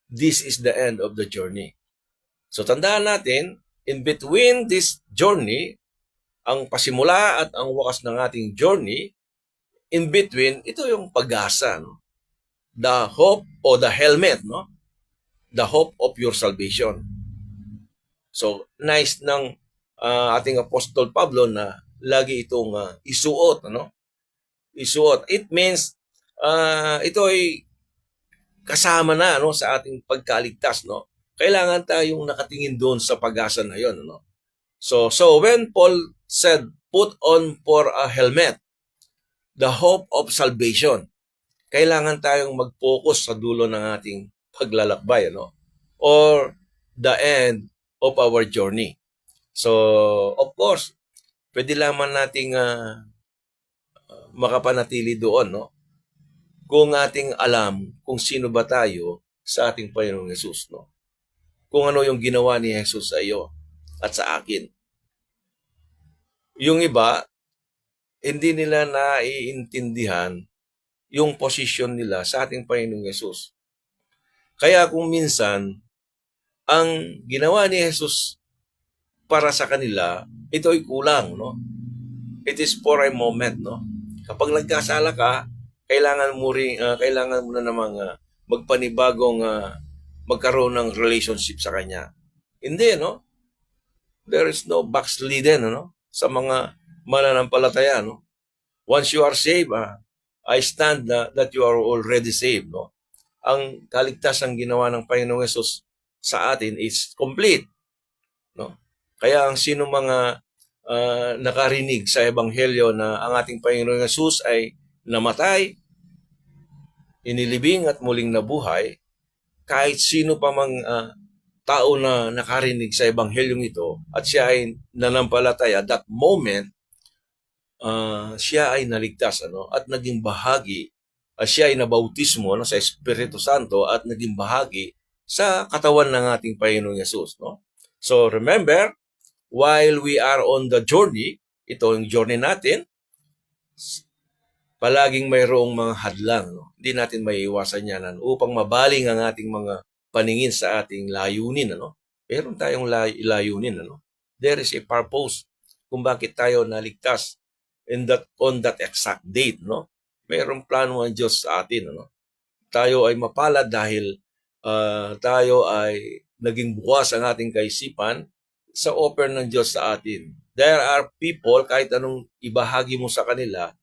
This is the end of the journey. So, tandaan natin, in between this journey, ang pasimula at ang wakas ng ating journey, in between, ito yung pag-asa, no? The hope o the helmet, no? The hope of your salvation. So, nice ng ating Apostol Pablo na lagi itong isuot, ano? Isuot. It means ito ay kasama na ano sa ating pagkaligtas, no? Kailangan tayong nakatingin doon sa pag-asa na 'yon, no? So when Paul said, "Put on for a helmet the hope of salvation," kailangan tayong mag-focus sa dulo ng ating paglalakbay, ano? Or the end of our journey. So, of course, pwede lamang nating makapanatili doon, no? Kung ating alam kung sino ba tayo sa ating Panginoong Hesus, no? Kung ano yung ginawa ni Jesus sa iyo at sa akin. Yung iba, hindi nila naiintindihan yung posisyon nila sa ating Panginoong Hesus. Kaya kung minsan, ang ginawa ni Jesus para sa kanila, ito ay kulang, no? It is for a moment, no? Kapag nagkasala ka, kailangan mo na namang magpanibagong magkaroon ng relationship sa kanya. Hindi, no? There is no backslidden, no? Sa mga mananampalataya, no? Once you are saved, I stand that you are already saved, no? Ang kaligtasan ginawa ng Panginoong Hesus sa atin is complete, no? Kaya ang sino mga nakarinig sa ebanghelyo na ang ating Panginoong Hesus ay namatay, inilibing at muling nabuhay, kahit sino pa mang tao na nakarinig sa ebanghelyong ito at siya ay nanampalataya, that moment, siya ay naligtas, ano, at naging bahagi, siya ay nabautismo, ano, sa Espiritu Santo at naging bahagi sa katawan ng ating Panginoong Yesus, no? So remember, while we are on the journey, ito yung journey natin, palaging mayroong mga hadlang, no? Hindi natin maiiwasan yan upang mabaling ang ating mga paningin sa ating layunin, ano? Meron tayong layunin, ano? There is a purpose kung bakit tayo naligtas on that exact date, no? Mayroong plano ang Diyos sa atin, ano? Tayo ay mapalad dahil tayo ay naging bukas ang ating kaisipan sa offer ng Diyos sa atin. There are people, kahit anong ibahagi mo sa kanila,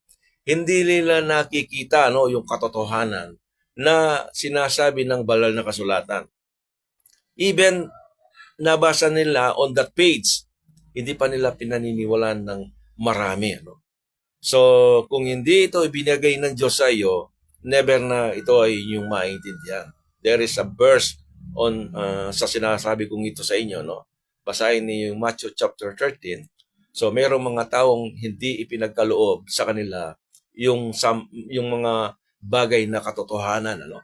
hindi nila nakikita, no, yung katotohanan na sinasabi ng banal na kasulatan. Even nabasa nila on that page, hindi pa nila pinaniniwalaan ng marami, ano. So, kung hindi ito ibinigay ng Diyos sa iyo, never na ito ay inyong maintindihan. There is a verse on sa sinasabi kong ito sa inyo, no? Basahin niyo yung Matthew chapter 13. So, mayroong mga taong hindi ipinagkaloob sa kanila yung mga bagay na katotohanan, ano?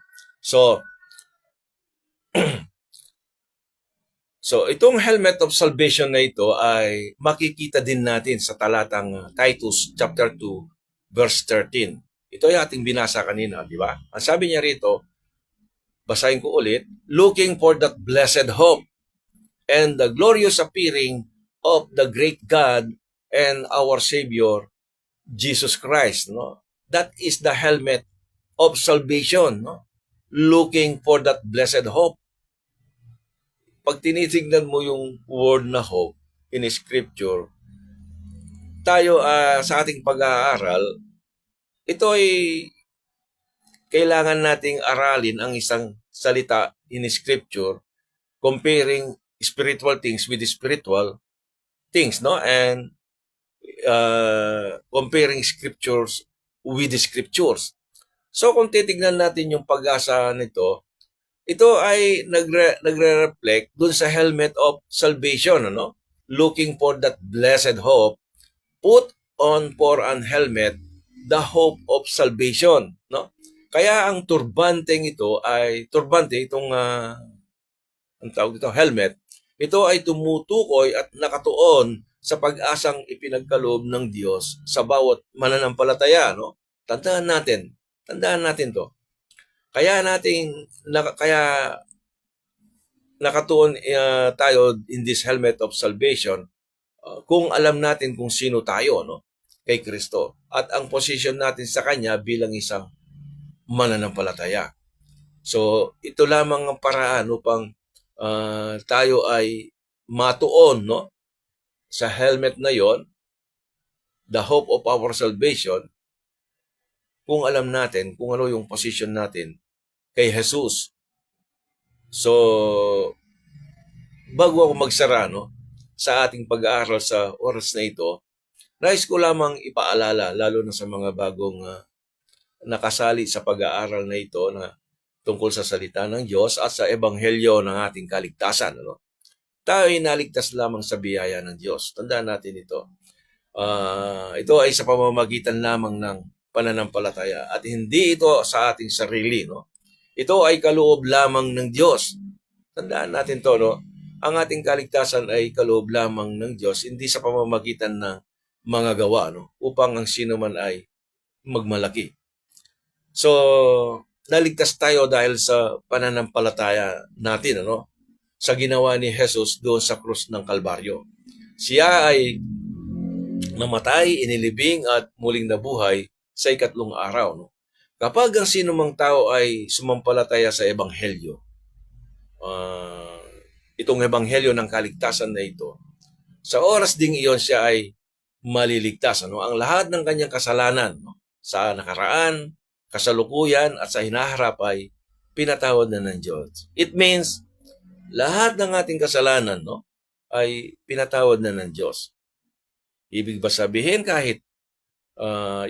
So itong helmet of salvation na ito ay makikita din natin sa talatang Titus chapter 2 verse 13. Ito ay ating binasa kanina, di ba? Ang sabi niya rito, basahin ko ulit, looking for that blessed hope and the glorious appearing of the great God and our Savior, Jesus Christ, no? That is the helmet of salvation, no? Looking for that blessed hope. Pag tinitingnan mo yung word na hope in Scripture, tayo sa ating pag-aaral, ito ay kailangan nating aralin ang isang salita in Scripture, comparing spiritual things with spiritual things, no? And comparing Scriptures with the Scriptures. So kung titignan natin yung pag-asa nito, ito ay nagre-reflect dun sa helmet of salvation, ano? Looking for that blessed hope, put on for an helmet the hope of salvation, no? Kaya ang turbanteng ito ay itong ang tawag dito, helmet. Ito ay tumutukoy at nakatuon sa pag-asang ipinagkaloob ng Diyos sa bawat mananampalataya, no? Tandaan natin 'to. Kaya nakatuon tayo in this helmet of salvation kung alam natin kung sino tayo, no, kay Kristo at ang position natin sa Kanya bilang isang mananampalataya. So ito lamang ang paraan upang tayo ay matuon, no, sa helmet na yon, the hope of our salvation, kung alam natin kung ano yung position natin kay Jesus. So, bago ako magsara, no, sa ating pag-aaral sa oras na ito, nais ko lamang ipaalala, lalo na sa mga bagong nakasali sa pag-aaral na ito na tungkol sa salita ng Diyos at sa ebanghelyo ng ating kaligtasan. Ano? Tayo ay naligtas lamang sa biyaya ng Diyos. Tandaan natin ito. Ito ay sa pamamagitan lamang ng pananampalataya at hindi ito sa ating sarili. No? Ito ay kaloob lamang ng Diyos. Tandaan natin to, no? Ang ating kaligtasan ay kaloob lamang ng Diyos, hindi sa pamamagitan ng mga gawa, no? Upang ang sino man ay magmalaki. So, naligtas tayo dahil sa pananampalataya natin, ano? Sa ginawa ni Jesus doon sa krus ng Kalbaryo. Siya ay namatay, inilibing at muling nabuhay sa ikatlong araw, no? Kapag ang sino mang tao ay sumampalataya sa ebanghelyo, itong ebanghelyo ng kaligtasan na ito, sa oras ding iyon siya ay maliligtas. Ano? Ang lahat ng kanyang kasalanan, no, sa nakaraan, kasalukuyan at sa hinaharap ay pinatawad na ng Diyos. It means lahat ng ating kasalanan, no, ay pinatawad na ng Diyos. Ibig ba sabihin kahit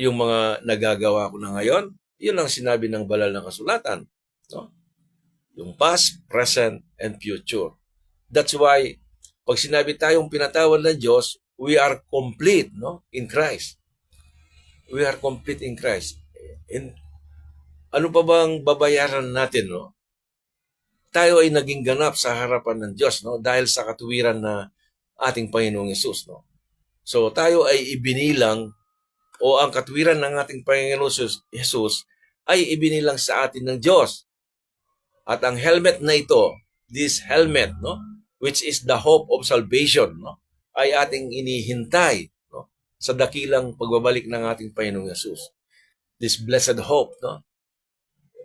yung mga nagagawa ko na ngayon, yun ang sinabi ng banal na kasulatan, no? Yung past, present, and future. That's why pag sinabi tayong pinatawad ng Diyos, we are complete, no, in Christ. We are complete in Christ. And ano pa bang babayaran natin, no? Tayo ay naging ganap sa harapan ng Diyos, no, dahil sa katuwiran na ating Panginoong Hesus, no. So tayo ay ibinilang, o ang katuwiran ng ating Panginoong Hesus ay ibinilang sa atin ng Diyos. At ang helmet na ito, this helmet, no, which is the hope of salvation, no, ay ating inihintay, no, sa dakilang pagbabalik ng ating Panginoong Hesus. This blessed hope, no.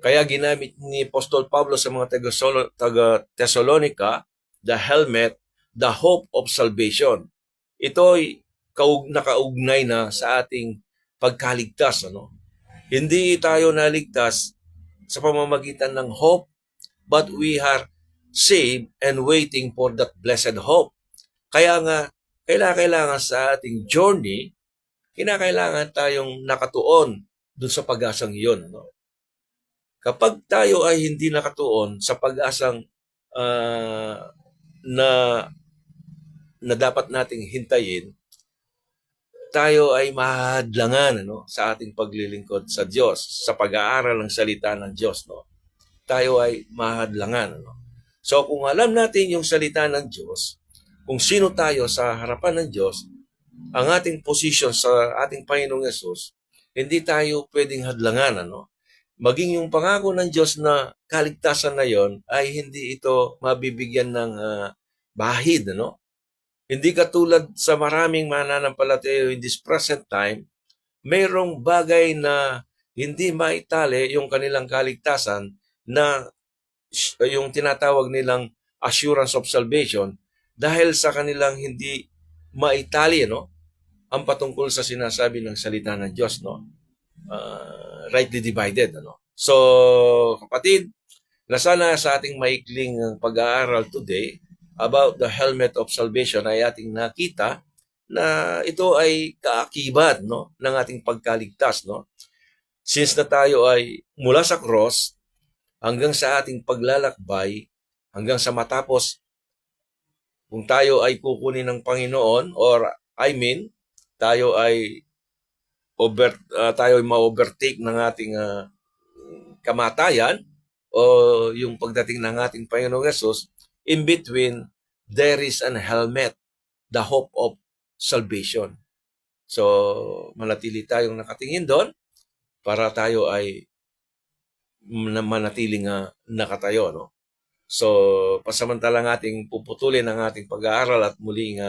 Kaya ginamit ni Apostol Pablo sa mga taga-Thessalonica, the helmet, the hope of salvation. Ito ay nakaugnay na sa ating pagkaligtas, ano. Hindi tayo naligtas sa pamamagitan ng hope, but we are saved and waiting for that blessed hope. Kaya nga, kailangan sa ating journey, kinakailangan tayong nakatuon dun sa pag-asang iyon. No? Kapag tayo ay hindi nakatuon sa pag-asang na dapat nating hintayin, tayo ay mahadlangan, ano, sa ating paglilingkod sa Diyos, sa pag-aaral ng salita ng Diyos. No? Tayo ay mahadlangan. Ano? So kung alam natin yung salita ng Diyos, kung sino tayo sa harapan ng Diyos, ang ating position sa ating Panginoong Yesus, hindi tayo pwedeng hadlangan. Ano? Maging yung pangako ng Diyos na kaligtasan na yon ay hindi ito mabibigyan ng bahid. Ano? Hindi katulad sa maraming mananampalataya in this present time, mayroong bagay na hindi maitali yung kanilang kaligtasan na yung tinatawag nilang assurance of salvation dahil sa kanilang hindi maitali, no, ang patungkol sa sinasabi ng salita ng Diyos, no, rightly divided, ano. So kapatid, nasana sa ating maikling pag-aaral today about the helmet of salvation ay ating nakita na ito ay kaakibat, no, ng ating pagkaligtas, no. Since na tayo ay mula sa cross hanggang sa ating paglalakbay, hanggang sa matapos, kung tayo ay kukunin ng Panginoon, or tayo ay ma-overtake ng ating kamatayan, o yung pagdating ng ating Panginoong Yesus, in between, there is an helmet, the hope of salvation. So, manatili tayong nakatingin doon para tayo ay manatiling nakatayo, no? So, pasamantalang ating puputulin ang ating pag-aaral at muling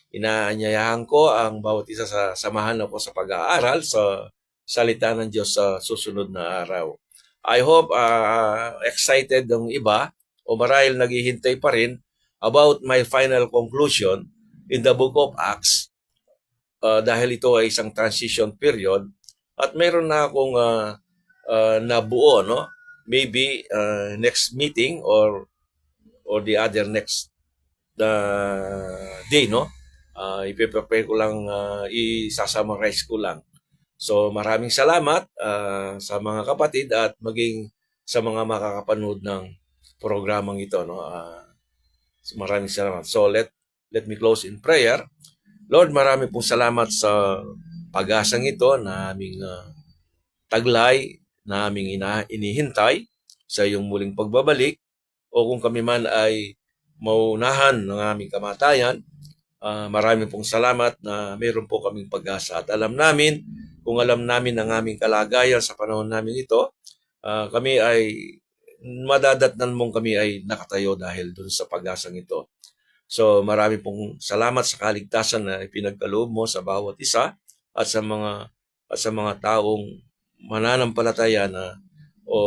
inaanyayahan ko ang bawat isa sa samahan ako sa pag-aaral sa salita ng Diyos sa susunod na araw. I hope excited ang iba o marahil naghihintay pa rin about my final conclusion in the book of Acts, dahil ito ay isang transition period at meron na akong nabuo, no? Maybe next meeting or the other next day, no? Ipe-prepare ko lang, isasummarize ko lang. So maraming salamat sa mga kapatid at maging sa mga makakapanood ng programang ito, no? Maraming salamat. So let me close in prayer. Lord, marami pong salamat sa pag-asang ito na aming taglay, na aming inihintay sa iyong muling pagbabalik, o kung kami man ay maunahan ng aming kamatayan, marami pong salamat na mayroon po kaming pag-asa. At alam namin, kung alam namin ang aming kalagayan sa panahon namin ito, kami ay madadatnan mong kami ay nakatayo dahil dun sa pag-asang ito. So marami pong salamat sa kaligtasan na ipinagkaloob mo sa bawat isa at sa mga taong mananampalataya na o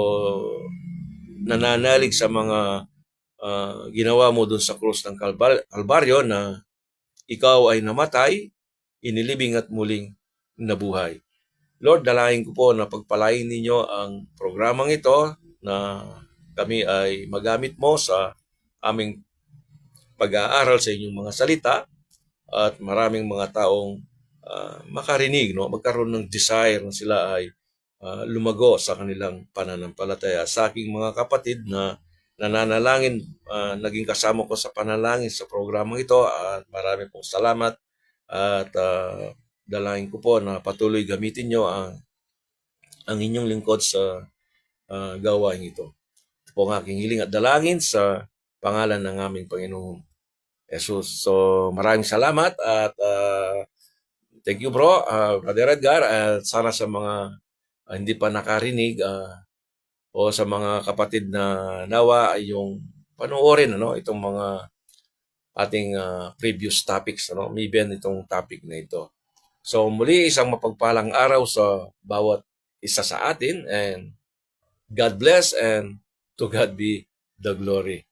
nananalig sa mga ginawa mo dun sa krus ng Kalbaryo, na ikaw ay namatay, inilibing at muling nabuhay. Lord, dalangin ko po na pagpalain ninyo ang programang ito, na kami ay magamit mo sa aming pag-aaral sa inyong mga salita, at maraming mga taong makarinig, no? Magkaroon ng desire na sila ay lumago sa kanilang pananampalataya. Sa aking mga kapatid na nananalangin, naging kasama ko sa panalangin sa programang ito, at marami pong salamat, at dalangin ko po na patuloy gamitin nyo ang inyong lingkod sa gawain ito. Ito po ang aking hiling at dalangin sa pangalan ng aming Panginoong Jesus. So maraming salamat at thank you bro, Brother Edgar, at sana sa mga hindi pa nakarinig o sa mga kapatid na nawa ay yung panoorin, ano, itong mga ating previous topics, ano, maybe itong topic na ito. So muli, isang mapagpalang araw sa bawat isa sa atin, and God bless, and to God be the glory.